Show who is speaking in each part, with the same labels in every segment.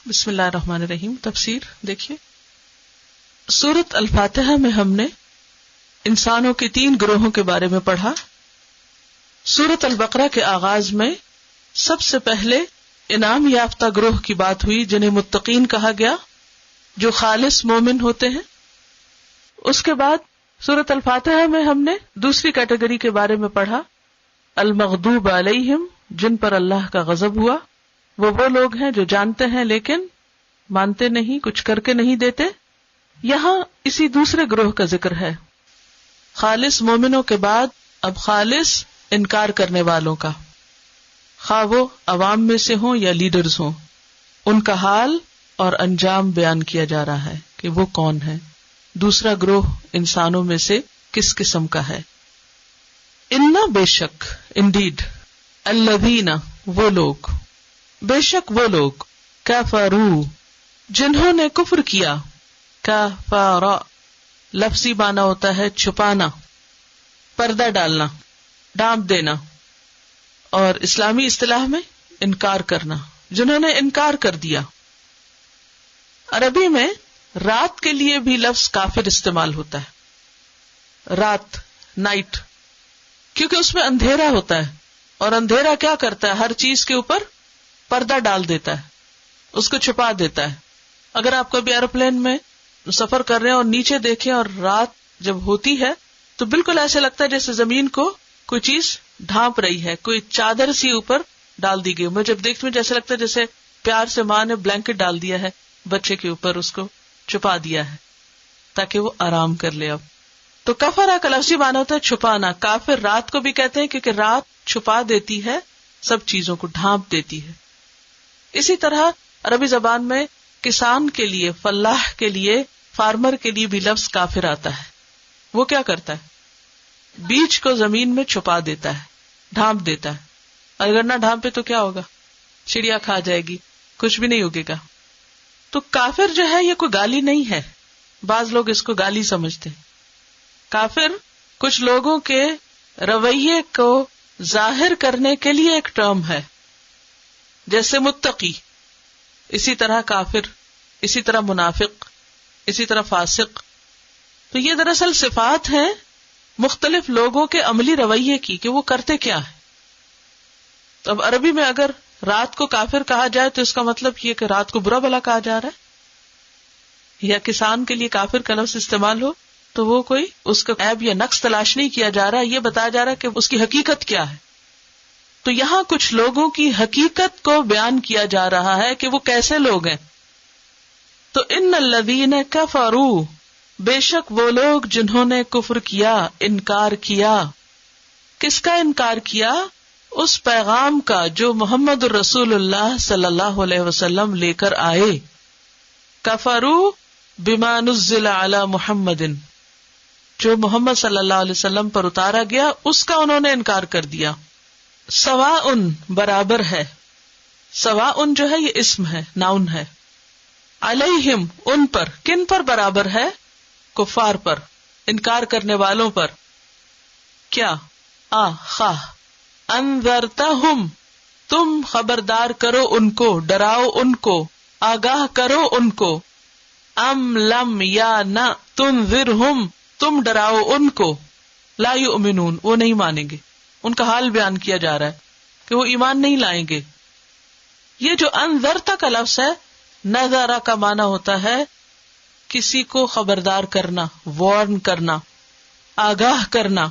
Speaker 1: بسم اللہ الرحمن الرحیم. تفسیر دیکھیے. سورۃ الفاتحہ میں ہم نے انسانوں کے 3 گروہوں کے بارے میں پڑھا. سورۃ البقرہ کے آغاز میں سب سے پہلے انعام یافتہ گروہ کی بات ہوئی جنہیں متقین کہا گیا، جو خالص مومن ہوتے ہیں. اس کے بعد سورۃ الفاتحہ میں ہم نے دوسری کیٹیگری کے بارے میں پڑھا، المغضوب علیہم، جن پر اللہ کا غضب ہوا. وہ لوگ ہیں جو جانتے ہیں لیکن مانتے نہیں، کچھ کر کے نہیں دیتے. یہاں اسی دوسرے گروہ کا ذکر ہے. خالص مومنوں کے بعد اب خالص انکار کرنے والوں کا، خواہ وہ عوام میں سے ہوں یا لیڈرز ہوں، ان کا حال اور انجام بیان کیا جا رہا ہے کہ وہ کون ہے. دوسرا گروہ انسانوں میں سے کس قسم کا ہے. انا، بے شک، انڈیڈ، الذین، وہ لوگ، بے شک وہ لوگ، کفروا، جنہوں نے کفر کیا. کفر لفظی معنی ہوتا ہے چھپانا، پردہ ڈالنا، ڈانپ دینا، اور اسلامی اصطلاح میں انکار کرنا. جنہوں نے انکار کر دیا. عربی میں رات کے لیے بھی لفظ کافر استعمال ہوتا ہے. رات، نائٹ، کیونکہ اس میں اندھیرا ہوتا ہے، اور اندھیرا کیا کرتا ہے؟ ہر چیز کے اوپر پردہ ڈال دیتا ہے، اس کو چھپا دیتا ہے. اگر آپ کبھی ایروپلین میں سفر کر رہے ہیں اور نیچے دیکھیں اور رات جب ہوتی ہے تو بالکل ایسے لگتا ہے جیسے زمین کو کوئی چیز ڈھانپ رہی ہے، کوئی چادر سی اوپر ڈال دی گئی. میں جب دیکھتی ہوں جیسے لگتا ہے جیسے پیار سے ماں نے بلینکٹ ڈال دیا ہے بچے کے اوپر، اس کو چھپا دیا ہے تاکہ وہ آرام کر لے. اب تو کفرا کا لفظی معنی ہوتا ہے چھپانا. کافر رات کو بھی کہتے ہیں کیونکہ رات چھپا دیتی ہے، سب چیزوں کو ڈھانپ دیتی ہے. اسی طرح عربی زبان میں کسان کے لیے، فلاح کے لیے، فارمر کے لیے بھی لفظ کافر آتا ہے. وہ کیا کرتا ہے؟ بیج کو زمین میں چھپا دیتا ہے، ڈھانپ دیتا ہے. اگر نہ ڈھانپے تو کیا ہوگا؟ چڑیا کھا جائے گی، کچھ بھی نہیں اگے گا. تو کافر جو ہے یہ کوئی گالی نہیں ہے. بعض لوگ اس کو گالی سمجھتے ہیں. کافر کچھ لوگوں کے رویے کو ظاہر کرنے کے لیے ایک ٹرم ہے، جیسے متقی، اسی طرح کافر، اسی طرح منافق، اسی طرح فاسق. تو یہ دراصل صفات ہیں مختلف لوگوں کے عملی رویے کی کہ وہ کرتے کیا ہے. تو اب عربی میں اگر رات کو کافر کہا جائے تو اس کا مطلب یہ کہ رات کو برا بھلا کہا جا رہا ہے. یا کسان کے لیے کافر کا لفظ استعمال ہو تو وہ کوئی اس کا عیب یا نقص تلاش نہیں کیا جا رہا، یہ بتایا جا رہا ہے کہ اس کی حقیقت کیا ہے. تو یہاں کچھ لوگوں کی حقیقت کو بیان کیا جا رہا ہے کہ وہ کیسے لوگ ہیں. تو ان الذین کفروا، بے شک وہ لوگ جنہوں نے کفر کیا، انکار کیا. کس کا انکار کیا؟ اس پیغام کا جو محمد الرسول اللہ صلی اللہ علیہ وسلم لے کر آئے. کفروا بما نزل علی محمد، جو محمد صلی اللہ علیہ وسلم پر اتارا گیا اس کا انہوں نے انکار کر دیا. سواء، برابر ہے. سواء جو ہے یہ اسم ہے، ناؤن ہے. علیہم، ان پر. کن پر برابر ہے؟ کفار پر، انکار کرنے والوں پر. کیا؟ خواہ انذرتہم، تم خبردار کرو ان کو، ڈراؤ ان کو، آگاہ کرو ان کو. ام لم، یا نہ، تنذرہم، تم ڈراؤ ان کو. لا یؤمنون، وہ نہیں مانیں گے. ان کا حال بیان کیا جا رہا ہے کہ وہ ایمان نہیں لائیں گے. یہ جو انذرتا کا لفظ ہے، نذرا کا معنی ہوتا ہے کسی کو خبردار کرنا، وارن کرنا، آگاہ کرنا،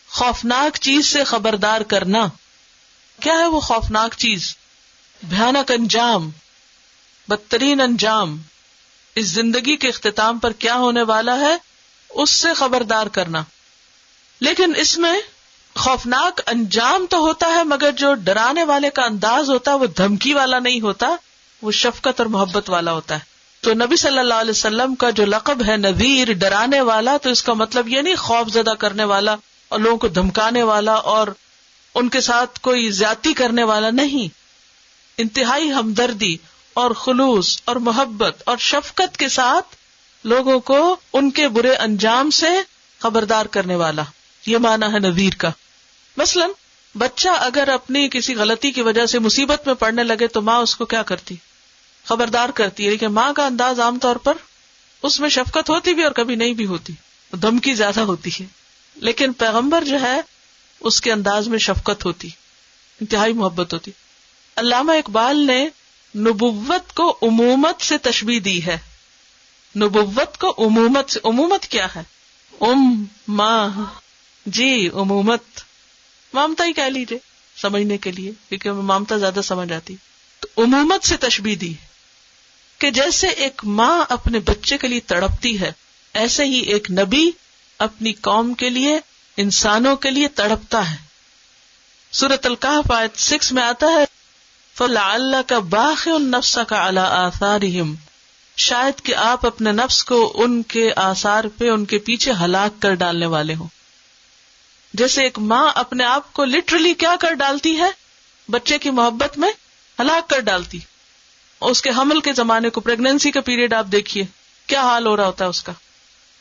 Speaker 1: خوفناک چیز سے خبردار کرنا. کیا ہے وہ خوفناک چیز؟ بھیانک انجام، بدترین انجام، اس زندگی کے اختتام پر کیا ہونے والا ہے اس سے خبردار کرنا. لیکن اس میں خوفناک انجام تو ہوتا ہے، مگر جو ڈرانے والے کا انداز ہوتا ہے وہ دھمکی والا نہیں ہوتا، وہ شفقت اور محبت والا ہوتا ہے. تو نبی صلی اللہ علیہ وسلم کا جو لقب ہے نذیر، ڈرانے والا، تو اس کا مطلب یہ نہیں خوف زدہ کرنے والا اور لوگوں کو دھمکانے والا اور ان کے ساتھ کوئی زیادتی کرنے والا نہیں. انتہائی ہمدردی اور خلوص اور محبت اور شفقت کے ساتھ لوگوں کو ان کے برے انجام سے خبردار کرنے والا، یہ معنی ہے نذیر کا. مثلا بچہ اگر اپنی کسی غلطی کی وجہ سے مصیبت میں پڑنے لگے تو ماں اس کو کیا کرتی؟ خبردار کرتی ہے. لیکن ماں کا انداز عام طور پر اس میں شفقت ہوتی بھی اور کبھی نہیں بھی ہوتی, دھمکی زیادہ ہوتی ہے. لیکن پیغمبر جو ہے اس کے انداز میں شفقت ہوتی, انتہائی محبت ہوتی. علامہ اقبال نے نبوت کو امومت سے تشبیہ دی ہے. نبوت کو امومت سے, امومت کیا ہے؟ ماں, جی امومت, مامتا ہی کہہ لیجیے سمجھنے کے لیے, کیونکہ مامتا زیادہ سمجھ آتی. تو امومت سے تشبیہ دی کہ جیسے ایک ماں اپنے بچے کے لیے تڑپتی ہے, ایسے ہی ایک نبی اپنی قوم کے لیے, انسانوں کے لیے تڑپتا ہے. سورۃ الکہف آیت 6 میں آتا ہے فَلَعَلَّكَ بَاخِعٌ نَفْسَكَ عَلَىٰ آثَارِهِمْ, شاید کہ آپ اپنے نفس کو ان کے آثار پہ, ان کے پیچھے ہلاک کر ڈالنے والے ہوں. جیسے ایک ماں اپنے آپ کو لٹرلی کیا کر ڈالتی ہے, بچے کی محبت میں ہلاک کر ڈالتی. اس کے حمل کے زمانے کو, پریگنینسی کا پیریڈ آپ دیکھیے کیا حال ہو رہا ہوتا ہے اس کا,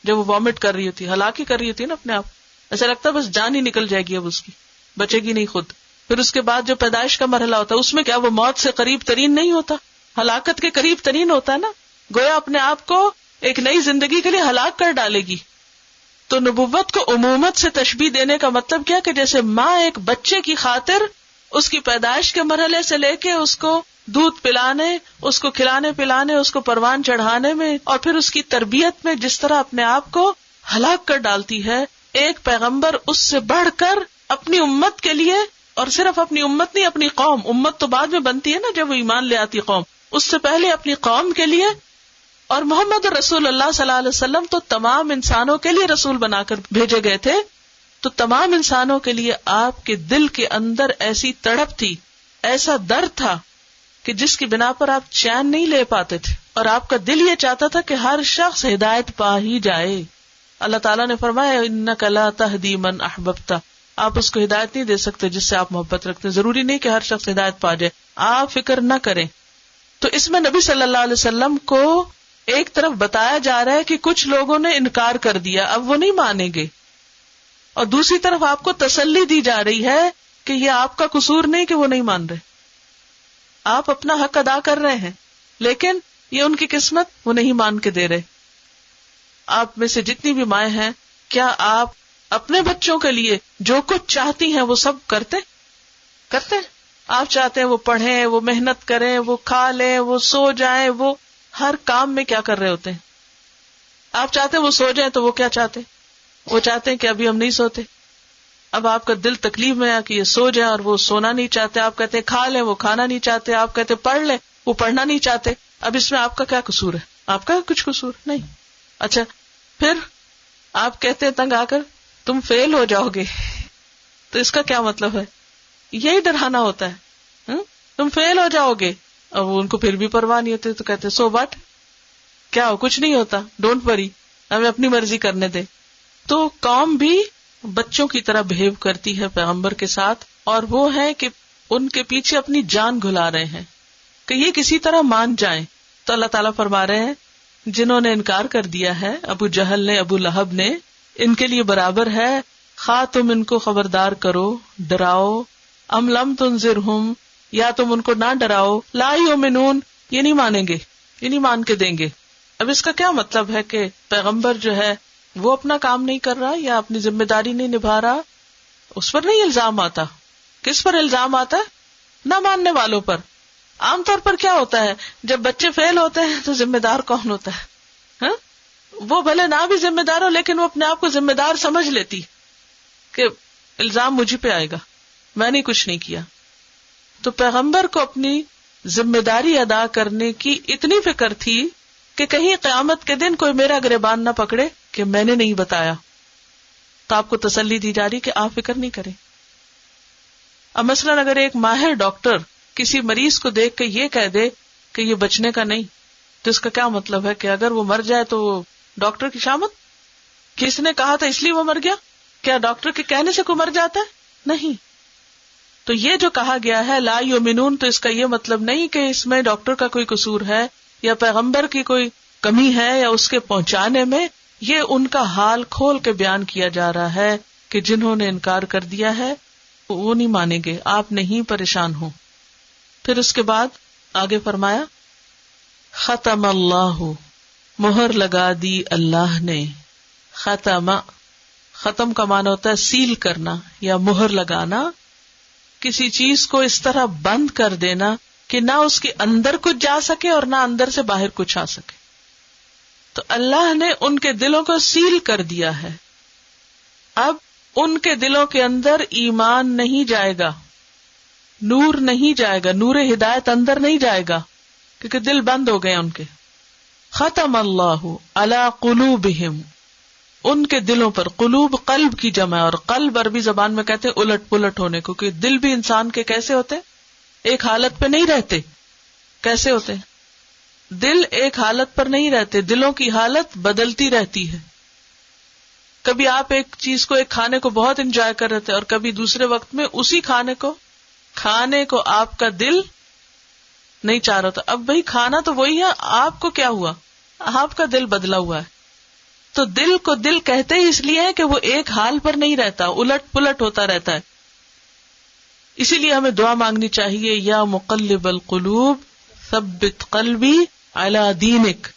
Speaker 1: جب وہ وامٹ کر رہی ہوتی, ہلاک ہی کر رہی ہوتی ہے نا اپنے آپ, ایسا لگتا ہے بس جان ہی نکل جائے گی اب اس کی, بچے گی نہیں خود. پھر اس کے بعد جو پیدائش کا مرحلہ ہوتا ہے اس میں کیا وہ موت سے قریب ترین نہیں ہوتا, ہلاکت کے قریب ترین ہوتا ہے نا, گویا اپنے آپ کو ایک نئی زندگی کے لیے ہلاک کر ڈالے گی. تو نبوت کو عمومت سے تشبیہ دینے کا مطلب کیا کہ جیسے ماں ایک بچے کی خاطر اس کی پیدائش کے مرحلے سے لے کے اس کو دودھ پلانے, اس کو کھلانے پلانے, اس کو پروان چڑھانے میں اور پھر اس کی تربیت میں جس طرح اپنے آپ کو ہلاک کر ڈالتی ہے, ایک پیغمبر اس سے بڑھ کر اپنی امت کے لیے, اور صرف اپنی امت نہیں, اپنی قوم, امت تو بعد میں بنتی ہے نا جب وہ ایمان لے آتی قوم, اس سے پہلے اپنی قوم کے لیے. اور محمد رسول اللہ صلی اللہ علیہ وسلم تو تمام انسانوں کے لیے رسول بنا کر بھیجے گئے تھے, تو تمام انسانوں کے لیے آپ کے دل کے اندر ایسی تڑپ تھی, ایسا درد تھا کہ جس کی بنا پر آپ چین نہیں لے پاتے تھے, اور آپ کا دل یہ چاہتا تھا کہ ہر شخص ہدایت پا ہی جائے. اللہ تعالیٰ نے فرمایا انک لا تہدی من احببت, آپ اس کو ہدایت نہیں دے سکتے جس سے آپ محبت رکھتے, ضروری نہیں کہ ہر شخص ہدایت پا جائے, آپ فکر نہ کریں. تو اس میں نبی صلی اللہ علیہ وسلم کو ایک طرف بتایا جا رہا ہے کہ کچھ لوگوں نے انکار کر دیا, اب وہ نہیں مانیں گے, اور دوسری طرف آپ کو تسلی دی جا رہی ہے کہ یہ آپ کا قصور نہیں کہ وہ نہیں مان رہے, آپ اپنا حق ادا کر رہے ہیں, لیکن یہ ان کی قسمت, وہ نہیں مان کے دے رہے. آپ میں سے جتنی بھی مائیں ہیں, کیا آپ اپنے بچوں کے لیے جو کچھ چاہتی ہیں وہ سب کرتے ہیں؟ آپ چاہتے ہیں وہ پڑھیں, وہ محنت کریں, وہ کھا لیں, وہ سو جائیں, وہ ہر کام میں کیا کر رہے ہوتے ہیں. آپ چاہتے ہیں وہ سو جائیں تو وہ کیا چاہتے ہیں, وہ چاہتے ہیں کہ ابھی ہم نہیں سوتے. اب آپ کا دل تکلیف میں ہے کہ یہ سو جائیں اور وہ سونا نہیں چاہتے, آپ کہتے ہیں کھا لیں, وہ کھانا نہیں چاہتے, آپ کہتے ہیں پڑھ لیں, وہ پڑھنا نہیں چاہتے. اب اس میں آپ کا کیا قصور ہے؟ آپ کا کچھ قصور نہیں. اچھا, پھر آپ کہتے ہیں تنگ آ کر تم فیل ہو جاؤ گے, تو اس کا کیا مطلب ہے؟ یہی ڈرانا ہوتا ہے, تم فیل ہو جاؤ گے. اور وہ ان کو پھر بھی پرواہ نہیں ہوتی, تو کہتے سو بٹ کیا ہو, کچھ نہیں ہوتا, ڈونٹ وری, ہمیں اپنی مرضی کرنے دے. تو قوم بھی بچوں کی طرح بہیو کرتی ہے پیغمبر کے ساتھ, اور وہ ہے کہ ان کے پیچھے اپنی جان گھلا رہے ہیں کہ یہ کسی طرح مان جائیں. تو اللہ تعالیٰ فرما رہے ہیں جنہوں نے انکار کر دیا ہے, ابو جہل نے, ابو لہب نے, ان کے لیے برابر ہے خواہ تم ان کو خبردار کرو, ڈراؤ, ام لم تنذرہم, یا تم ان کو نہ ڈراؤ, لا یؤمنون, یہ نہیں مانیں گے, یہ نہیں مان کے دیں گے. اب اس کا کیا مطلب ہے کہ پیغمبر جو ہے وہ اپنا کام نہیں کر رہا یا اپنی ذمہ داری نہیں نبھا رہا, اس پر نہیں الزام آتا. کس پر الزام آتا ہے؟ نہ ماننے والوں پر. عام طور پر کیا ہوتا ہے جب بچے فیل ہوتے ہیں تو ذمہ دار کون ہوتا ہے؟ وہ بھلے نہ بھی ذمہ دار ہو لیکن وہ اپنے آپ کو ذمہ دار سمجھ لیتی کہ الزام مجھے پہ آئے گا, میں نے کچھ نہیں کیا. تو پیغمبر کو اپنی ذمہ داری ادا کرنے کی اتنی فکر تھی کہ کہیں قیامت کے دن کوئی میرا گریبان نہ پکڑے کہ میں نے نہیں بتایا. تو آپ کو تسلی دی جا رہی کہ آپ فکر نہیں کریں. اب مثلاً اگر ایک ماہر ڈاکٹر کسی مریض کو دیکھ کے یہ کہہ دے کہ یہ بچنے کا نہیں, تو اس کا کیا مطلب ہے کہ اگر وہ مر جائے تو وہ ڈاکٹر کی شامت, کس نے کہا تھا اس لیے وہ مر گیا؟ کیا ڈاکٹر کے کہنے سے کوئی مر جاتا ہے؟ نہیں. تو یہ جو کہا گیا ہے لا یؤمنون, تو اس کا یہ مطلب نہیں کہ اس میں ڈاکٹر کا کوئی قصور ہے یا پیغمبر کی کوئی کمی ہے یا اس کے پہنچانے میں. یہ ان کا حال کھول کے بیان کیا جا رہا ہے کہ جنہوں نے انکار کر دیا ہے وہ نہیں مانیں گے, آپ نہیں پریشان ہوں. پھر اس کے بعد آگے فرمایا ختم اللہ، مہر لگا دی اللہ نے. ختم، ختم کا معنی ہوتا ہے سیل کرنا یا مہر لگانا. کسی چیز کو اس طرح بند کر دینا کہ نہ اس کے اندر کچھ جا سکے اور نہ اندر سے باہر کچھ آ سکے. تو اللہ نے ان کے دلوں کو سیل کر دیا ہے. اب ان کے دلوں کے اندر ایمان نہیں جائے گا، نور نہیں جائے گا، نور ہدایت اندر نہیں جائے گا، کیونکہ دل بند ہو گئے ان کے. ختم اللہ علی قلوبہم، ان کے دلوں پر. قلوب قلب کی جمع ہے، اور قلب عربی زبان میں کہتے ہیں الٹ پلٹ ہونے کو، کیونکہ دل بھی انسان کے کیسے ہوتے ایک حالت پہ نہیں رہتے. کیسے ہوتے؟ دل ایک حالت پر نہیں رہتے، دلوں کی حالت بدلتی رہتی ہے. کبھی آپ ایک چیز کو، ایک کھانے کو بہت انجوائے کر رہے تھے، اور کبھی دوسرے وقت میں اسی کھانے کو آپ کا دل نہیں چاہ رہا تھا. اب بھائی کھانا تو وہی ہے، آپ کو کیا ہوا؟ آپ کا دل بدلا ہوا ہے. تو دل کو دل کہتے ہی اس لیے ہے کہ وہ ایک حال پر نہیں رہتا، الٹ پلٹ ہوتا رہتا ہے. اسی لیے ہمیں دعا مانگنی چاہیے، یا مقلب القلوب ثبت قلبی علی دینک.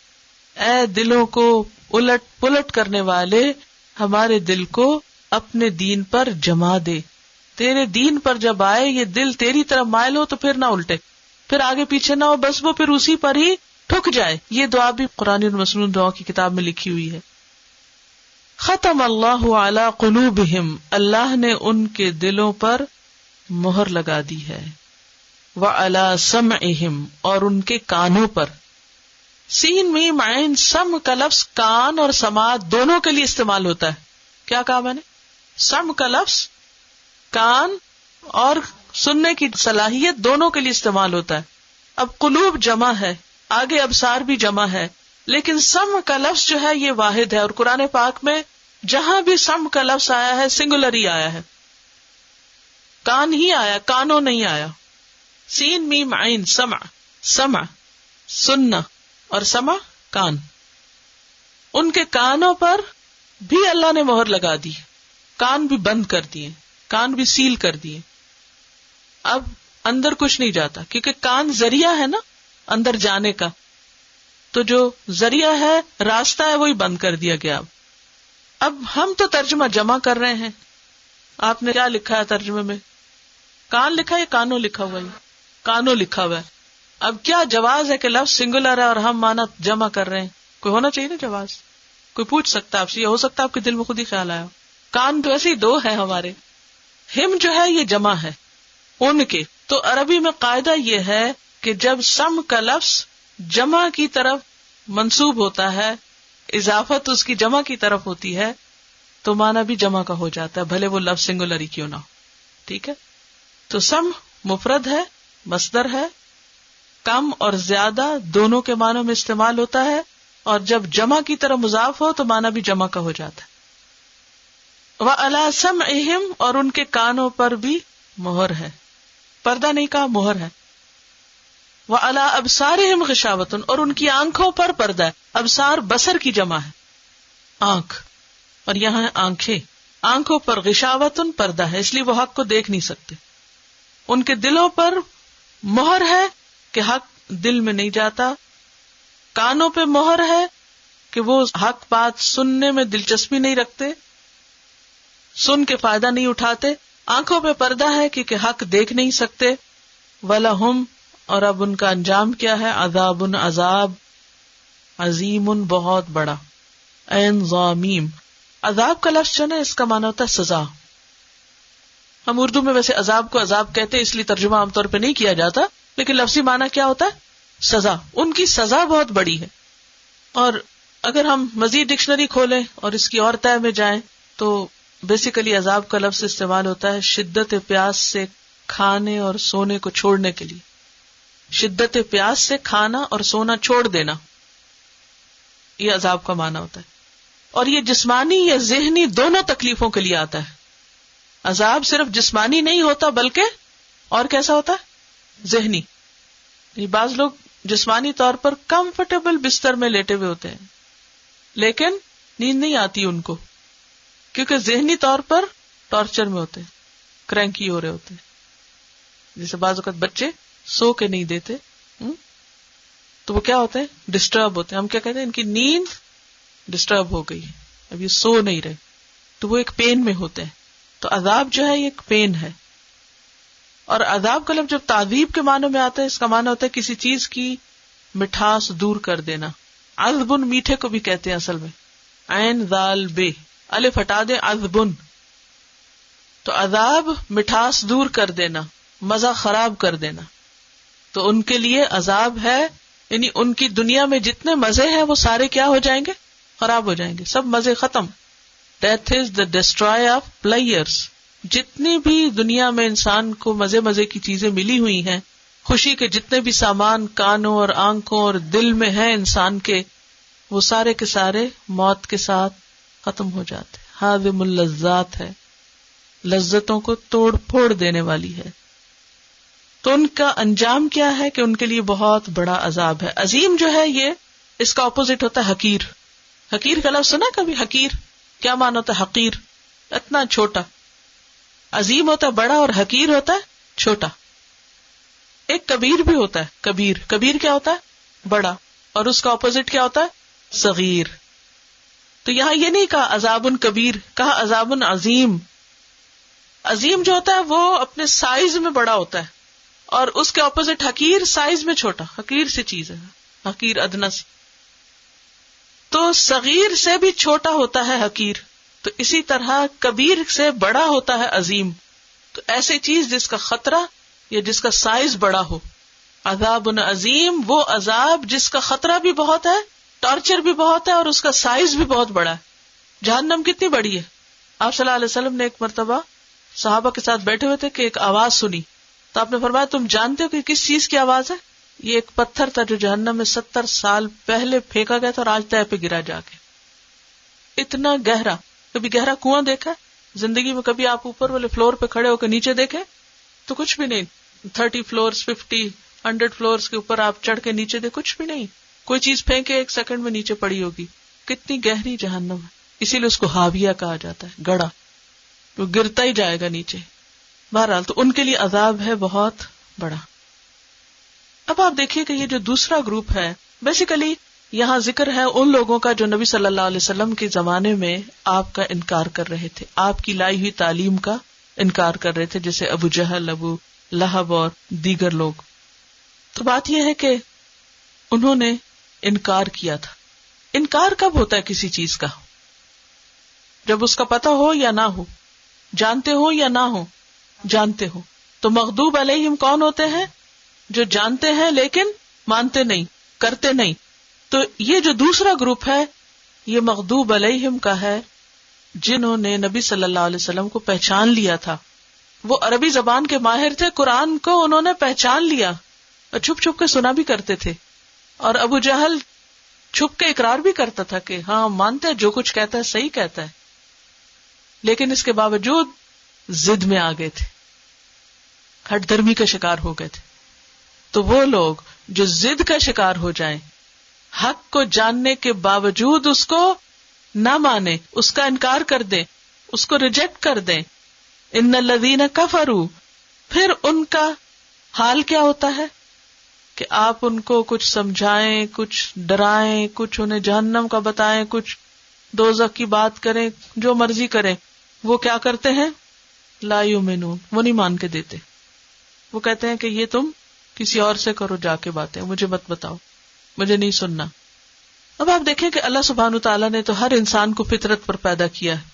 Speaker 1: اے دلوں کو الٹ پلٹ کرنے والے، ہمارے دل کو اپنے دین پر جما دے. تیرے دین پر جب آئے یہ دل تیری طرف مائل ہو تو پھر نہ الٹے، پھر آگے پیچھے نہ ہو، بس وہ پھر اسی پر ہی ٹھک جائے. یہ دعا بھی قرآن المسنون دعا کی کتاب میں لکھی ہوئی ہے. ختم اللہ علی قلوبہم، اللہ نے ان کے دلوں پر مہر لگا دی ہے. وعلی سمعہم، اور ان کے کانوں پر. سین میم عین سم کا لفظ کان اور سماعت دونوں کے لیے استعمال ہوتا ہے. کیا کہا میں نے؟ سم کا لفظ کان اور سننے کی صلاحیت دونوں کے لیے استعمال ہوتا ہے. اب قلوب جمع ہے، آگے ابصار بھی جمع ہے، لیکن سم کا لفظ جو ہے یہ واحد ہے. اور قرآن پاک میں جہاں بھی سم کا لفظ آیا ہے سنگولر ہی آیا ہے، کان ہی آیا، کانوں نہیں آیا. سین میم عین سمع، سمع سننا اور سمع کان. ان کے کانوں پر بھی اللہ نے مہر لگا دی، کان بھی بند کر دیے، کان بھی سیل کر دیے. اب اندر کچھ نہیں جاتا، کیونکہ کان ذریعہ ہے نا اندر جانے کا، تو جو ذریعہ ہے، راستہ ہے، وہی بند کر دیا گیا. اب ہم تو ترجمہ جمع کر رہے ہیں. آپ نے کیا لکھا ہے ترجمے میں؟ کان لکھا ہے یا کانوں لکھا ہوا ہے؟ کانوں لکھا ہوا ہے. اب کیا جواز ہے کہ لفظ سنگولر ہے اور ہم مانا جمع کر رہے ہیں؟ کوئی ہونا چاہیے نا جواز. کوئی پوچھ سکتا ہے آپ سے، یہ ہو سکتا ہے آپ کے دل میں خود ہی خیال آیا. کان تو ایسے ہی دو ہے ہمارے. ہم جو ہے یہ جمع ہے ان کے. تو عربی میں قاعدہ یہ ہے کہ جب سم کا لفظ جمع کی طرف منسوب ہوتا ہے، اضافت اس کی جمع کی طرف ہوتی ہے، تو معنی بھی جمع کا ہو جاتا ہے، بھلے وہ لفظ سنگولر ہی کیوں نہ ہو. ٹھیک ہے؟ تو سم مفرد ہے، مصدر ہے، کم اور زیادہ دونوں کے معنوں میں استعمال ہوتا ہے، اور جب جمع کی طرف مضاف ہو تو معنی بھی جمع کا ہو جاتا ہے. وَعَلَىٰ سَمْعِهِمْ، اور ان کے کانوں پر بھی مہر ہے. پردہ نہیں کہا، مہر ہے. وَعَلَىٰ أَبْصَارِهِمْ غِشَاوَةٌ، اور ان کی آنکھوں پر پردہ ہے. ابصار بصر کی جمع ہے، آنکھ، اور یہاں ہے آنکھیں. آنکھوں پر غشاوتن پردہ ہے، اس لیے وہ حق کو دیکھ نہیں سکتے. ان کے دلوں پر مہر ہے کہ حق دل میں نہیں جاتا. کانوں پہ مہر ہے کہ وہ حق بات سننے میں دلچسپی نہیں رکھتے، سن کے فائدہ نہیں اٹھاتے. آنکھوں پہ پردہ ہے کہ حق دیکھ نہیں سکتے. وَلَهُمْ، اور اب ان کا انجام کیا ہے؟ عذاب، عذاب، عظیم، بہت بڑا. عین ضامیم. عذاب کا لفظ جو نا اس کا معنی ہوتا ہے سزا. ہم اردو میں ویسے عذاب کو عذاب کہتے ہیں، اس لیے ترجمہ عام طور پہ نہیں کیا جاتا، لیکن لفظی معنی کیا ہوتا ہے؟ سزا. ان کی سزا بہت بڑی ہے. اور اگر ہم مزید ڈکشنری کھولیں اور اس کی اور تہ میں جائیں تو بیسیکلی عذاب کا لفظ استعمال ہوتا ہے شدت پیاس سے کھانے اور سونے کو چھوڑنے کے لیے. شدت پیاس سے کھانا اور سونا چھوڑ دینا، یہ عذاب کا معنی ہوتا ہے. اور یہ جسمانی یا ذہنی دونوں تکلیفوں کے لیے آتا ہے. عذاب صرف جسمانی نہیں ہوتا بلکہ اور کیسا ہوتا ہے؟ ذہنی. بعض لوگ جسمانی طور پر کمفرٹیبل بستر میں لیٹے ہوئے ہوتے ہیں لیکن نیند نہیں آتی ان کو، کیونکہ ذہنی طور پر ٹارچر میں ہوتے ہیں، کرینکی ہو رہے ہوتے ہیں. جیسے بعض اوقات بچے سو کے نہیں دیتے، تو وہ کیا ہوتے ہیں؟ ڈسٹرب ہوتے ہیں. ہم کیا کہتے ہیں؟ ان کی نیند ڈسٹرب ہو گئی, اب یہ سو نہیں رہے, تو وہ ایک پین میں ہوتے ہیں. تو عذاب جو ہے یہ ایک پین ہے. اور عذاب کا لفظ جب تعذیب کے معنوں میں آتا ہے, اس کا معنی ہوتا ہے کسی چیز کی مٹھاس دور کر دینا. عذبن میٹھے کو بھی کہتے ہیں اصل میں, عین ذال بے الف ہٹا دیں عذبن. تو عذاب مٹھاس دور کر دینا, مزہ خراب کر دینا. تو ان کے لیے عذاب ہے, یعنی ان کی دنیا میں جتنے مزے ہیں وہ سارے کیا ہو جائیں گے؟ خراب ہو جائیں گے, سب مزے ختم. Death is the destroyer of players. جتنی بھی دنیا میں انسان کو مزے مزے کی چیزیں ملی ہوئی ہیں, خوشی کے جتنے بھی سامان کانوں اور آنکھوں اور دل میں ہیں انسان کے, وہ سارے کے سارے موت کے ساتھ ختم ہو جاتے. ہاضم اللذات ہے, لذتوں کو توڑ پھوڑ دینے والی ہے. تو ان کا انجام کیا ہے کہ ان کے لیے بہت بڑا عذاب ہے. عظیم جو ہے یہ اس کا اپوزٹ ہوتا ہے حقیر. حقیر کا لفظ سنا کبھی؟ حقیر کیا معنی ہوتا ہے؟ حقیر اتنا چھوٹا. عظیم ہوتا ہے بڑا اور حقیر ہوتا ہے چھوٹا. ایک کبیر بھی ہوتا ہے. کبیر, کبیر کیا ہوتا ہے؟ بڑا. اور اس کا اپوزٹ کیا ہوتا ہے؟ صغیر. تو یہاں یہ نہیں کہا عذاب کبیر, کہا عذاب عظیم. عظیم جو ہوتا ہے وہ اپنے سائز میں بڑا ہوتا ہے, اور اس کے اپوزٹ حقیر سائز میں چھوٹا. حقیر سی چیز ہے, حقیر ادنا سی. تو صغیر سے بھی چھوٹا ہوتا ہے حقیر. تو اسی طرح کبیر سے بڑا ہوتا ہے عظیم. تو ایسی چیز جس کا خطرہ یا جس کا سائز بڑا ہو. عذاب عظیم وہ عذاب جس کا خطرہ بھی بہت ہے, ٹارچر بھی بہت ہے, اور اس کا سائز بھی بہت بڑا ہے. جہنم کتنی بڑی ہے؟ آپ صلی اللہ علیہ وسلم نے ایک مرتبہ صحابہ کے ساتھ بیٹھے ہوئے تھے کہ ایک آواز سنی, تو آپ نے فرمایا تم جانتے ہو کہ کس چیز کی آواز ہے؟ یہ ایک پتھر تھا جو جہنم میں 70 سال پہلے پھینکا گیا تھا اور آج تہ پہ گرا جا کے. اتنا گہرا. کبھی گہرا کنواں دیکھا ہے زندگی میں؟ کبھی آپ اوپر والے فلور پہ کھڑے ہو کے نیچے دیکھے تو کچھ بھی نہیں. 30 فلورز 50 100 فلورز کے اوپر آپ چڑھ کے نیچے دے, کچھ بھی نہیں. کوئی چیز پھینکے 1 سیکنڈ میں نیچے پڑی ہوگی. کتنی گہری جہنم ہے. اسی لیے اس کو ہاویہ کہا جاتا ہے, گڑا. وہ گرتا ہی جائے گا نیچے. بہرحال تو ان کے لیے عذاب ہے بہت بڑا. اب آپ دیکھیے کہ یہ جو دوسرا گروپ ہے, بیسیکلی یہاں ذکر ہے ان لوگوں کا جو نبی صلی اللہ علیہ وسلم کے زمانے میں آپ کا انکار کر رہے تھے, آپ کی لائی ہوئی تعلیم کا انکار کر رہے تھے, جیسے ابو جہل, ابو لہب اور دیگر لوگ. تو بات یہ ہے کہ انہوں نے انکار کیا تھا. انکار کب ہوتا ہے کسی چیز کا؟ جب اس کا پتہ ہو یا نہ ہو, جانتے ہو یا نہ ہو. جانتے ہو. تو مغضوب علیہم کون ہوتے ہیں؟ جو جانتے ہیں لیکن مانتے نہیں, کرتے نہیں. تو یہ جو دوسرا گروپ ہے یہ مغضوب علیہم کا ہے, جنہوں نے نبی صلی اللہ علیہ وسلم کو پہچان لیا تھا. وہ عربی زبان کے ماہر تھے, قرآن کو انہوں نے پہچان لیا اور چھپ چھپ کے سنا بھی کرتے تھے. اور ابو جہل چھپ کے اقرار بھی کرتا تھا کہ ہاں مانتے ہیں, جو کچھ کہتا ہے صحیح کہتا ہے, لیکن اس کے باوجود ضد میں آ گئے تھے, ہٹ درمی کا شکار ہو گئے تھے. تو وہ لوگ جو ضد کا شکار ہو جائیں, حق کو جاننے کے باوجود اس کو نہ مانے, اس کا انکار کر دیں, اس کو ریجیکٹ کر دیں, ان الذین کفروا, پھر ان کا حال کیا ہوتا ہے کہ آپ ان کو کچھ سمجھائیں, کچھ ڈرائیں, کچھ انہیں جہنم کا بتائیں, کچھ دوزخ کی بات کریں, جو مرضی کریں, وہ کیا کرتے ہیں؟ لا یؤمنون, وہ نہیں مان کے دیتے. وہ کہتے ہیں کہ یہ تم کسی اور سے کرو جا کے باتیں, مجھے مت بتاؤ, مجھے نہیں سننا. اب آپ دیکھیں کہ اللہ سبحانہ تعالیٰ نے تو ہر انسان کو فطرت پر پیدا کیا ہے.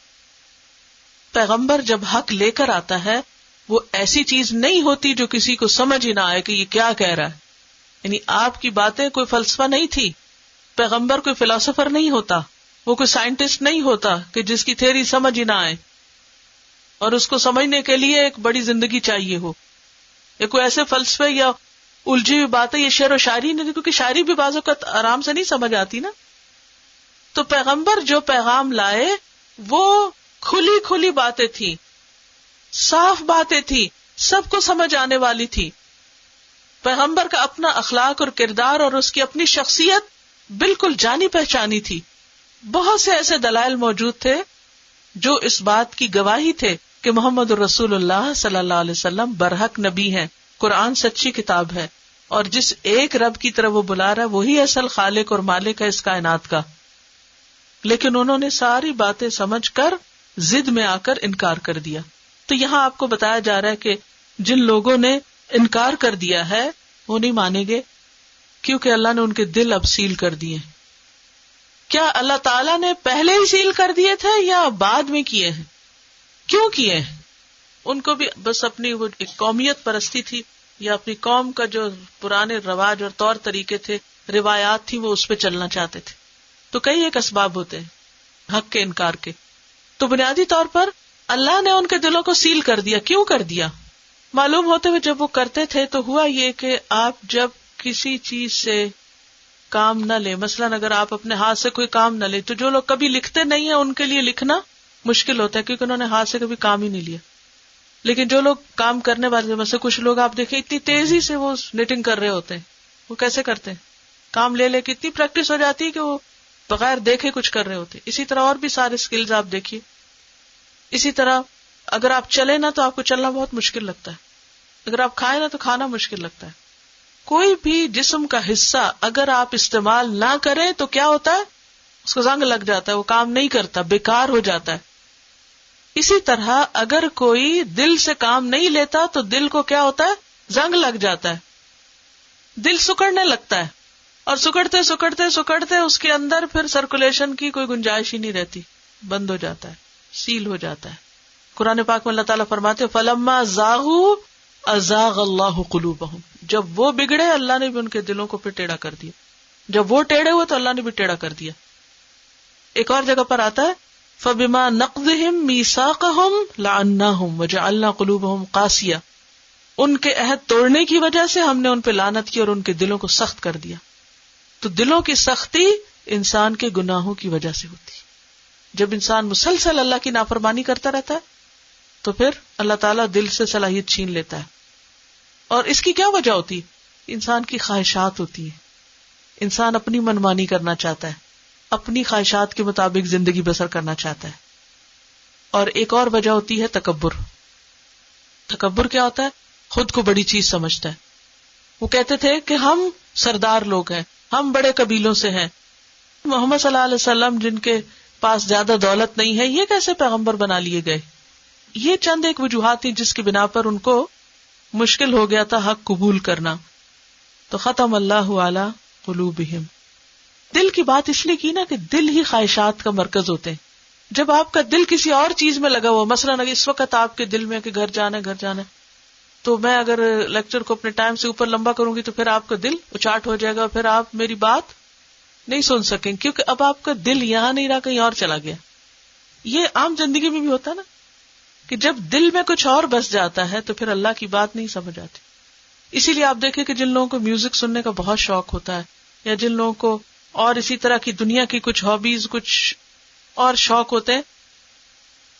Speaker 1: پیغمبر جب حق لے کر آتا ہے وہ ایسی چیز نہیں ہوتی جو کسی کو سمجھ ہی نہ آئے کہ یہ کیا کہہ رہا ہے. یعنی آپ کی باتیں کوئی فلسفہ نہیں تھی. پیغمبر کوئی فلاسفر نہیں ہوتا, وہ کوئی سائنٹسٹ نہیں ہوتا کہ جس کی تھیوری سمجھ ہی نہ آئے اور اس کو سمجھنے کے لیے ایک بڑی زندگی چاہیے ہو. یہ کوئی ایسے فلسفے یا الجھی ہوئی بات ہے, یہ شعر و شاعری نہیں, کیونکہ شاعری بھی بعض اوقات آرام سے نہیں سمجھ آتی نا. تو پیغمبر جو پیغام لائے وہ کھلی کھلی باتیں تھی, صاف باتیں تھی, سب کو سمجھ آنے والی تھی. پیغمبر کا اپنا اخلاق اور کردار اور اس کی اپنی شخصیت بالکل جانی پہچانی تھی. بہت سے ایسے دلائل موجود تھے جو اس بات کی گواہی تھے کہ محمد رسول اللہ صلی اللہ علیہ وسلم برحق نبی ہیں, قرآن سچی کتاب ہے, اور جس ایک رب کی طرف وہ بلا رہا ہے وہی اصل خالق اور مالک ہے اس کائنات کا. لیکن انہوں نے ساری باتیں سمجھ کر ضد میں آ کر انکار کر دیا. تو یہاں آپ کو بتایا جا رہا ہے کہ جن لوگوں نے انکار کر دیا ہے وہ نہیں مانیں گے، کیونکہ اللہ نے ان کے دل اب سیل کر دیے. کیا اللہ تعالیٰ نے پہلے ہی سیل کر دیے تھے یا بعد میں کیے ہیں؟ کیوں کیے ہیں؟ ان کو بھی بس اپنی وہ ایک قومیت پرستی تھی، یا اپنی قوم کا جو پرانے رواج اور طور طریقے تھے، روایات تھی، وہ اس پہ چلنا چاہتے تھے. تو کئی ایک اسباب ہوتے ہیں حق کے انکار کے. تو بنیادی طور پر اللہ نے ان کے دلوں کو سیل کر دیا. کیوں کر دیا؟ معلوم ہوتے ہوئے جب وہ کرتے تھے تو ہوا یہ کہ آپ جب کسی چیز سے کام نہ لیں، مثلاً اگر آپ اپنے ہاتھ سے کوئی کام نہ لیں، تو جو لوگ کبھی لکھتے نہیں ہیں ان کے لیے لکھنا مشکل ہوتا ہے، کیونکہ انہوں نے ہاتھ سے کبھی کام ہی نہیں لیا. لیکن جو لوگ کام کرنے والے، مثلا کچھ لوگ آپ دیکھیں اتنی تیزی سے وہ نیٹنگ کر رہے ہوتے ہیں. وہ کیسے کرتے ہیں؟ کام لے لے کے اتنی پریکٹس ہو جاتی ہے کہ وہ بغیر دیکھے کچھ کر رہے ہوتے. اسی طرح اور بھی سارے سکلز آپ دیکھیے. اسی طرح اگر آپ چلے نا تو آپ کو چلنا بہت مشکل لگتا ہے، اگر آپ کھائیں نا تو کھانا مشکل لگتا ہے. کوئی بھی جسم کا حصہ اگر آپ استعمال نہ کریں تو کیا ہوتا ہے؟ اس کو زنگ لگ جاتا ہے، وہ کام نہیں کرتا، بیکار ہو جاتا ہے. اسی طرح اگر کوئی دل سے کام نہیں لیتا تو دل کو کیا ہوتا ہے؟ زنگ لگ جاتا ہے، دل سکڑنے لگتا ہے، اور سکڑتے سکڑتے سکڑتے اس کے اندر پھر سرکولیشن کی کوئی گنجائش ہی نہیں رہتی، بند ہو جاتا ہے، سیل ہو جاتا ہے. قرآن پاک میں اللہ تعالیٰ فرماتے فَلَمَّا زَاغُوا أَزَاغَ اللَّهُ قُلُوبَهُمْ، جب وہ بگڑے اللہ نے بھی ان کے دلوں کو پھر ٹیڑھا کر دیا. جب وہ ٹیڑھے ہوئے تو اللہ نے بھی ٹیڑھا کر دیا. ایک اور جگہ پر آتا ہے فَبِمَا نَقْضِهِمْ مِيثَاقَهُمْ لَعَنَّاهُمْ وَجَعَلْنَا قُلُوبَهُمْ قَاسِيَةً، ان کے عہد توڑنے کی وجہ سے ہم نے ان پہ لعنت کی اور ان کے دلوں کو سخت کر دیا. تو دلوں کی سختی انسان کے گناہوں کی وجہ سے ہوتی ہے. جب انسان مسلسل اللہ کی نافرمانی کرتا رہتا ہے تو پھر اللہ تعالیٰ دل سے صلاحیت چھین لیتا ہے. اور اس کی کیا وجہ ہوتی ہے؟ انسان کی خواہشات ہوتی ہے. انسان اپنی منمانی کرنا چاہتا ہے، اپنی خواہشات کے مطابق زندگی بسر کرنا چاہتا ہے. اور ایک اور وجہ ہوتی ہے تکبر. تکبر کیا ہوتا ہے؟ خود کو بڑی چیز سمجھتا ہے. وہ کہتے تھے کہ ہم سردار لوگ ہیں، ہم بڑے قبیلوں سے ہیں. محمد صلی اللہ علیہ وسلم جن کے پاس زیادہ دولت نہیں ہے، یہ کیسے پیغمبر بنا لیے گئے؟ یہ چند ایک وجوہات تھی جس کی بنا پر ان کو مشکل ہو گیا تھا حق قبول کرنا. تو ختم اللہ علی قلوبہم. دل کی بات اس لیے کی نا کہ دل ہی خواہشات کا مرکز ہوتے ہیں. جب آپ کا دل کسی اور چیز میں لگا ہوا، مثلاً اگر اس وقت آپ کے دل میں کہ گھر جانا ہے، تو میں اگر لیکچر کو اپنے ٹائم سے اوپر لمبا کروں گی تو پھر آپ کا دل اچاٹ ہو جائے گا، پھر آپ میری بات نہیں سن سکیں، کیونکہ اب آپ کا دل یہاں نہیں رہا، کہیں اور چلا گیا. یہ عام زندگی میں بھی ہوتا ہے نا کہ جب دل میں کچھ اور بس جاتا ہے تو پھر اللہ کی بات نہیں سمجھ آتی. اسی لیے آپ دیکھیں کہ جن لوگوں کو میوزک سننے کا بہت شوق ہوتا ہے، یا جن لوگوں کو اور اسی طرح کی دنیا کی کچھ ہابیز، کچھ اور شوق ہوتے ہیں،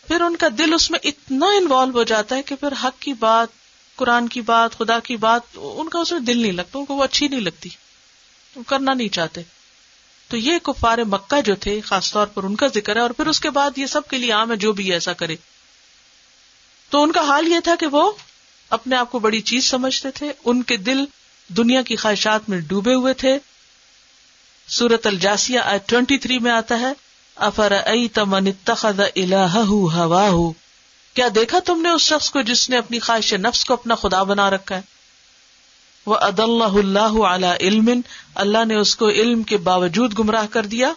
Speaker 1: پھر ان کا دل اس میں اتنا انوالو ہو جاتا ہے کہ پھر حق کی بات، قرآن کی بات، خدا کی بات، ان کا اس میں دل نہیں لگتا، ان کو وہ اچھی نہیں لگتی، وہ کرنا نہیں چاہتے. تو یہ کفار مکہ جو تھے خاص طور پر ان کا ذکر ہے، اور پھر اس کے بعد یہ سب کے لیے عام ہے جو بھی ایسا کرے. تو ان کا حال یہ تھا کہ وہ اپنے آپ کو بڑی چیز سمجھتے تھے، ان کے دل دنیا کی خواہشات میں ڈوبے ہوئے تھے. سورۃ الجاثیہ آیت 23 میں آتا ہے افرأیت من اتخذ الہہ ہواہ، کیا دیکھا تم نے اس شخص کو جس نے اپنی خواہش نفس کو اپنا خدا بنا رکھا ہے. وَأَضَلَّهُ اللَّهُ عَلَى عِلْمٍ، اللہ نے اس کو علم کے باوجود گمراہ کر دیا.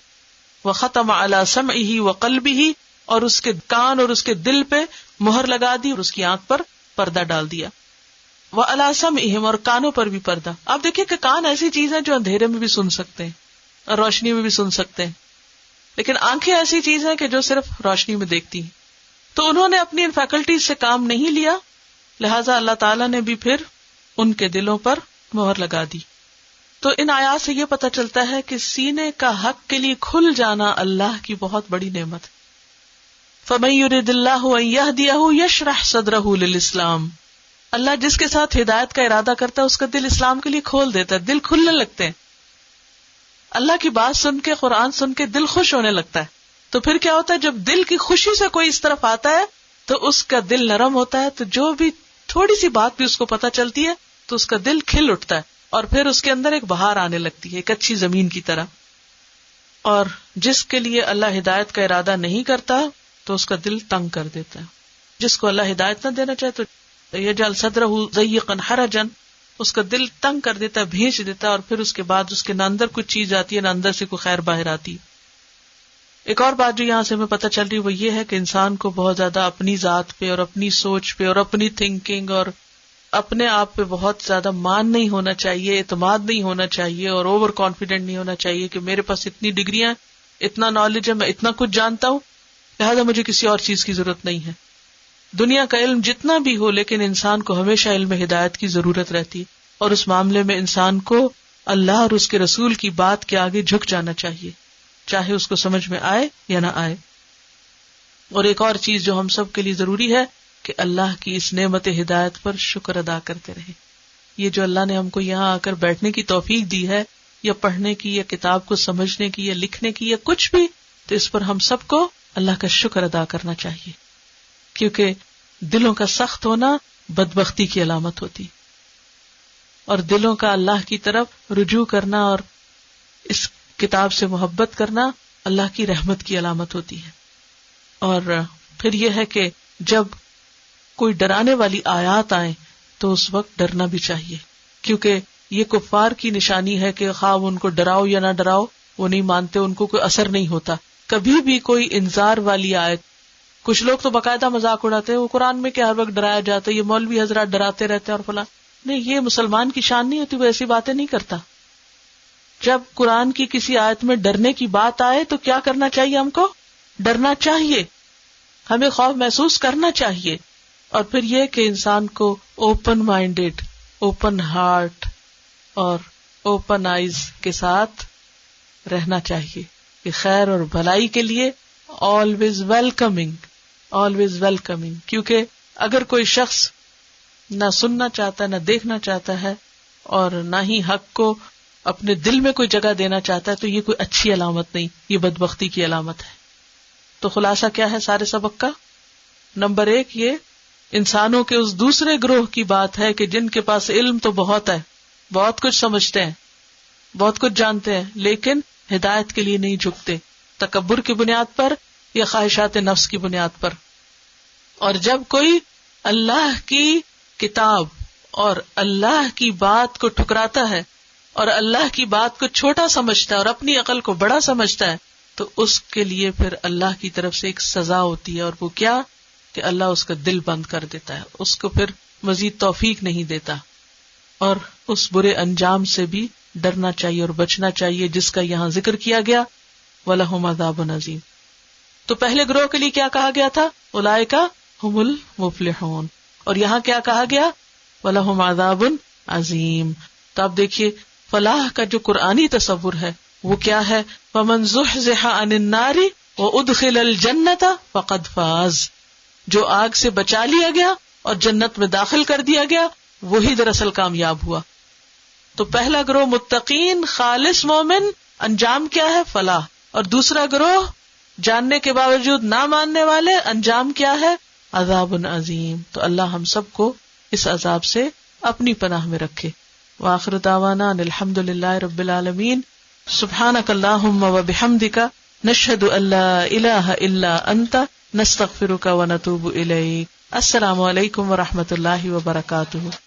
Speaker 1: وَخَتَمَ عَلَى سَمْعِهِ وَقَلْبِهِ، اور اس کے کان اور اس کے دل پہ مہر لگا دی اور اس کی آنکھ پر پردہ ڈال دیا. وَعَلَى سَمْعِهِمْ، اور کانوں پر بھی پردہ. آپ دیکھیں کہ کان ایسی چیز ہے جو اندھیرے میں بھی سن سکتے ہیں اور روشنی میں بھی سن سکتے ہیں، لیکن آنکھیں ایسی چیز ہیں کہ جو صرف روشنی میں دیکھتی ہیں. تو انہوں نے اپنی ان فیکلٹیز سے کام نہیں لیا، لہٰذا اللہ تعالیٰ نے بھی پھر ان کے دلوں پر مہر لگا دی. تو ان آیات سے یہ پتہ چلتا ہے کہ سینے کا حق کے لیے کھل جانا اللہ کی بہت بڑی نعمت. فَمَن يُرِدِ اللَّهُ أَن يَهْدِيَهُ يَشْرَحْ صَدْرَهُ لِلْإِسْلَامِ، اللہ جس کے ساتھ ہدایت کا ارادہ کرتا ہے اس کا دل اسلام کے لیے کھول دیتا ہے، دل کھلنے لگتے ہیں. اللہ کی بات سن کے، قرآن سن کے دل خوش ہونے لگتا ہے. تو پھر کیا ہوتا ہے، جب دل کی خوشی سے کوئی اس طرف آتا ہے تو اس کا دل نرم ہوتا ہے، تو جو بھی تھوڑی سی بات بھی اس کو پتہ چلتی ہے تو اس کا دل کھل اٹھتا ہے اور پھر اس کے اندر ایک بہار آنے لگتی ہے، ایک اچھی زمین کی طرح. اور جس کے لیے اللہ ہدایت کا ارادہ نہیں کرتا تو اس کا دل تنگ کر دیتا ہے. جس کو اللہ ہدایت نہ دینا چاہے تو یجعل صدرہ ضیقا حرجا، اس کا دل تنگ کر دیتا ہے، بھیج دیتا ہے، اور پھر اس کے بعد اس کے نہ اندر کچھ چیز آتی ہے نہ اندر سے کوئی خیر باہر آتی. ایک اور بات جو یہاں سے ہمیں پتہ چل رہی وہ یہ ہے کہ انسان کو بہت زیادہ اپنی ذات پہ اور اپنی سوچ پہ اور اپنی تھنکنگ اور اپنے آپ پہ بہت زیادہ مان نہیں ہونا چاہیے، اعتماد نہیں ہونا چاہیے، اور اوور کانفیڈنٹ نہیں ہونا چاہیے کہ میرے پاس اتنی ڈگریاں، اتنا نالج ہے، میں اتنا کچھ جانتا ہوں، لہٰذا مجھے کسی اور چیز کی ضرورت نہیں ہے. دنیا کا علم جتنا بھی ہو لیکن انسان کو ہمیشہ علم ہدایت کی ضرورت رہتی ہے، اور اس معاملے میں انسان کو اللہ اور اس کے رسول کی بات کے آگے جھک جانا چاہیے، چاہے اس کو سمجھ میں آئے یا نہ آئے. اور ایک اور چیز جو ہم سب کے لیے ضروری ہے کہ اللہ کی اس نعمت ہدایت پر شکر ادا کرتے رہیں. یہ جو اللہ نے ہم کو یہاں آ کر بیٹھنے کی توفیق دی ہے، یا پڑھنے کی، یا کتاب کو سمجھنے کی، یا لکھنے کی، یا کچھ بھی، تو اس پر ہم سب کو اللہ کا شکر ادا کرنا چاہیے، کیونکہ دلوں کا سخت ہونا بدبختی کی علامت ہوتی، اور دلوں کا اللہ کی طرف رجوع کرنا اور اس کتاب سے محبت کرنا اللہ کی رحمت کی علامت ہوتی ہے. اور پھر یہ ہے کہ جب کوئی ڈرانے والی آیات آئیں تو اس وقت ڈرنا بھی چاہیے، کیونکہ یہ کفار کی نشانی ہے کہ خواہ ان کو ڈراؤ یا نہ ڈراؤ وہ نہیں مانتے، ان کو کوئی اثر نہیں ہوتا. کبھی بھی کوئی انذار والی آیت، کچھ لوگ تو باقاعدہ مذاق اڑاتے ہیں، وہ قرآن میں کیا ہر وقت ڈرایا جاتا ہے، یہ مولوی حضرات ڈراتے رہتے ہیں اور فلاں. نہیں، یہ مسلمان کی شان نہیں ہوتی، وہ ایسی باتیں نہیں کرتا. جب قرآن کی کسی آیت میں ڈرنے کی بات آئے تو کیا کرنا چاہیے؟ ہم کو ڈرنا چاہیے، ہمیں خوف محسوس کرنا چاہیے. اور پھر یہ کہ انسان کو اوپن مائنڈیڈ، اوپن ہارٹ اور اوپن آئیز کے ساتھ رہنا چاہیے کہ خیر اور بھلائی کے لیے آلویز ویلکمنگ، آلویز ویلکمنگ. کیونکہ اگر کوئی شخص نہ سننا چاہتا ہے، نہ دیکھنا چاہتا ہے، اور نہ ہی حق کو اپنے دل میں کوئی جگہ دینا چاہتا ہے، تو یہ کوئی اچھی علامت نہیں، یہ بدبختی کی علامت ہے. تو خلاصہ کیا ہے سارے سبق کا؟ نمبر 1 یہ انسانوں کے اس دوسرے گروہ کی بات ہے کہ جن کے پاس علم تو بہت ہے، بہت کچھ سمجھتے ہیں، بہت کچھ جانتے ہیں، لیکن ہدایت کے لیے نہیں جھکتے، تکبر کی بنیاد پر یا خواہشات نفس کی بنیاد پر. اور جب کوئی اللہ کی کتاب اور اللہ کی بات کو ٹھکراتا ہے اور اللہ کی بات کو چھوٹا سمجھتا ہے اور اپنی عقل کو بڑا سمجھتا ہے، تو اس کے لیے پھر اللہ کی طرف سے ایک سزا ہوتی ہے. اور وہ کیا؟ کہ اللہ اس کا دل بند کر دیتا ہے، اس کو پھر مزید توفیق نہیں دیتا. اور اس برے انجام سے بھی ڈرنا چاہیے اور بچنا چاہیے جس کا یہاں ذکر کیا گیا، وَلَهُمْ عَذَابٌ عَظِيمٌ. تو پہلے گروہ کے لیے کیا کہا گیا تھا؟ اولئک هم المفلحون. اور یہاں کیا کہا گیا؟ وَلَهُمْ عَذَابٌ عَظِيمٌ. تو آپ دیکھیے فلاح کا جو قرآنی تصور ہے وہ کیا ہے؟ فَمَنْ زُحْزِحَ عَنِ النَّارِ وَأُدْخِلَ الْجَنَّةَ فَقَدْ فَازَ. جو آگ سے بچا لیا گیا اور جنت میں داخل کر دیا گیا وہی دراصل کامیاب ہوا. تو پہلا گروہ متقین خالص مومن، انجام کیا ہے؟ فلاح. اور دوسرا گروہ جاننے کے باوجود نہ ماننے والے، انجام کیا ہے؟ عذاب عظیم. تو اللہ ہم سب کو اس عذاب سے اپنی پناہ میں رکھے. وآخر دعوانا ان الحمد للہ رب العالمین. سبحانک اللہم وبحمدک، نشہد ان لا الہ الا انت، نستغفرک ونتوب الیک. السلام علیکم ورحمۃ اللہ وبرکاتہ.